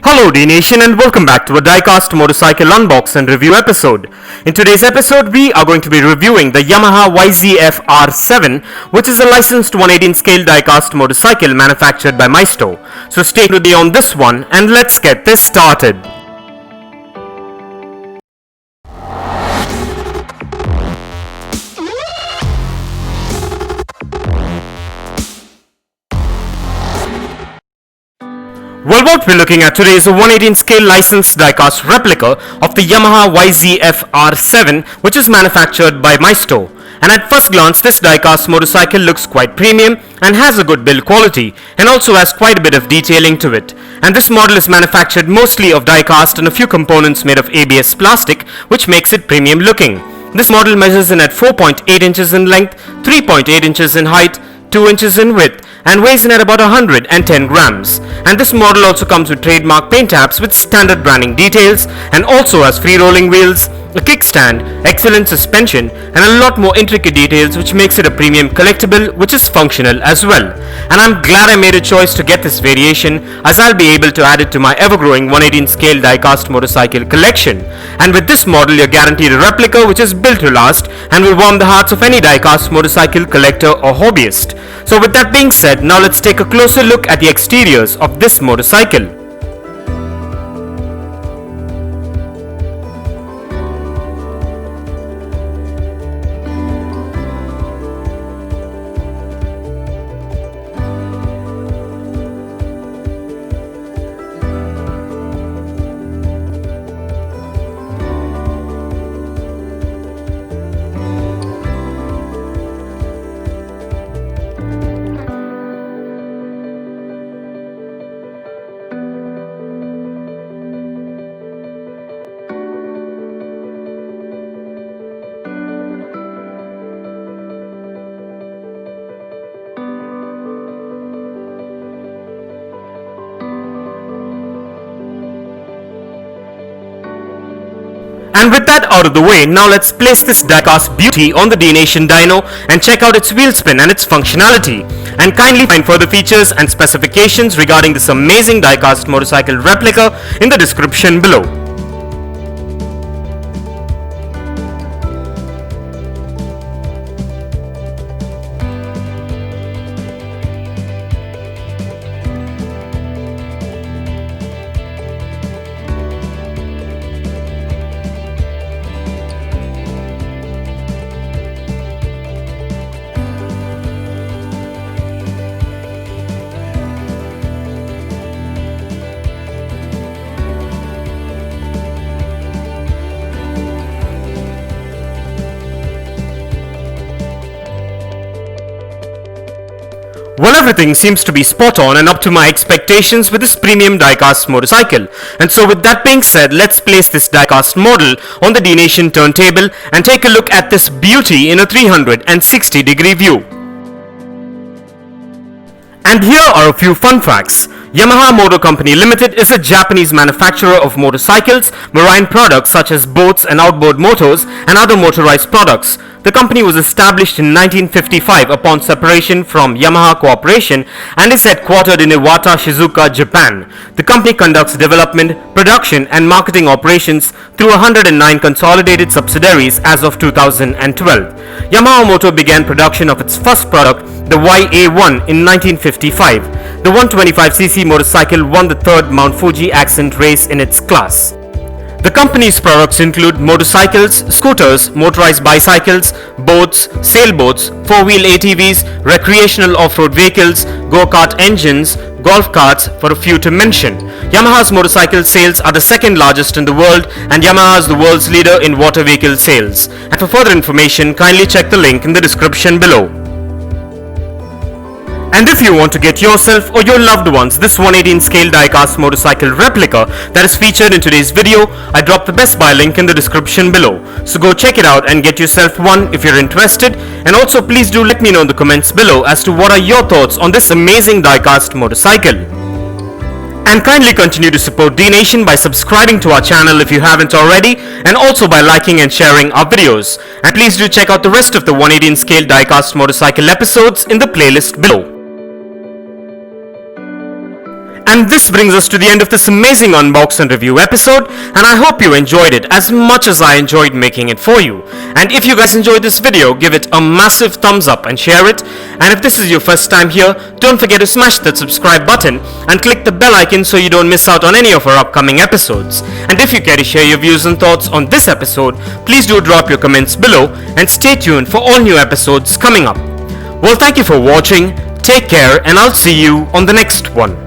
Hello Dnation and welcome back to a Diecast Motorcycle Unbox and Review episode. In today's episode we are going to be reviewing the Yamaha YZF R7, which is a licensed 118 scale diecast motorcycle manufactured by Maisto. So stay with me on this one and let's get this started. Well, what we're looking at today is a 118 scale licensed diecast replica of the Yamaha YZF R7, which is manufactured by Maisto. And at first glance, this diecast motorcycle looks quite premium and has a good build quality and also has quite a bit of detailing to it. And this model is manufactured mostly of diecast and a few components made of ABS plastic, which makes it premium looking. This model measures in at 4.8 inches in length, 3.8 inches in height, 2 inches in width, and weighs in at about 110 grams. And this model also comes with trademark paint apps with standard branding details and also has free rolling wheels, a kickstand, excellent suspension, and a lot more intricate details, which makes it a premium collectible which is functional as well. And I'm glad I made a choice to get this variation, as I'll be able to add it to my ever-growing 118 scale diecast motorcycle collection. And with this model you're guaranteed a replica which is built to last and will warm the hearts of any diecast motorcycle collector or hobbyist. So with that being said, now let's take a closer look at the exteriors of this motorcycle. And with that out of the way, now let's place this diecast beauty on the Dnation dyno and check out its wheel spin and its functionality. And kindly find further features and specifications regarding this amazing diecast motorcycle replica in the description below. Well, everything seems to be spot on and up to my expectations with this premium diecast motorcycle. And so with that being said, let's place this diecast model on the Dnation turntable and take a look at this beauty in a 360-degree view. And here are a few fun facts. Yamaha Motor Company Limited is a Japanese manufacturer of motorcycles, marine products such as boats and outboard motors, and other motorized products. The company was established in 1955 upon separation from Yamaha Corporation and is headquartered in Iwata, Shizuoka, Japan. The company conducts development, production and marketing operations through 109 consolidated subsidiaries as of 2012. Yamaha Motor began production of its first product, the YA1, in 1955. The 125cc motorcycle won the third Mount Fuji accent race in its class. The company's products include motorcycles, scooters, motorized bicycles, boats, sailboats, four-wheel ATVs, recreational off-road vehicles, go-kart engines, golf carts, for a few to mention. Yamaha's motorcycle sales are the second largest in the world, and Yamaha is the world's leader in water vehicle sales. And for further information, kindly check the link in the description below. And if you want to get yourself or your loved ones this 118 scale diecast motorcycle replica that is featured in today's video, I dropped the Best Buy link in the description below. So go check it out and get yourself one if you're interested. And also please do let me know in the comments below as to what are your thoughts on this amazing diecast motorcycle. And kindly continue to support Dnation by subscribing to our channel if you haven't already, and also by liking and sharing our videos. And please do check out the rest of the 118 scale diecast motorcycle episodes in the playlist below. And this brings us to the end of this amazing unbox and review episode, and I hope you enjoyed it as much as I enjoyed making it for you. And if you guys enjoyed this video, give it a massive thumbs up and share it. And if this is your first time here, don't forget to smash that subscribe button and click the bell icon so you don't miss out on any of our upcoming episodes. And if you care to share your views and thoughts on this episode, please do drop your comments below and stay tuned for all new episodes coming up. Well, thank you for watching, take care, and I'll see you on the next one.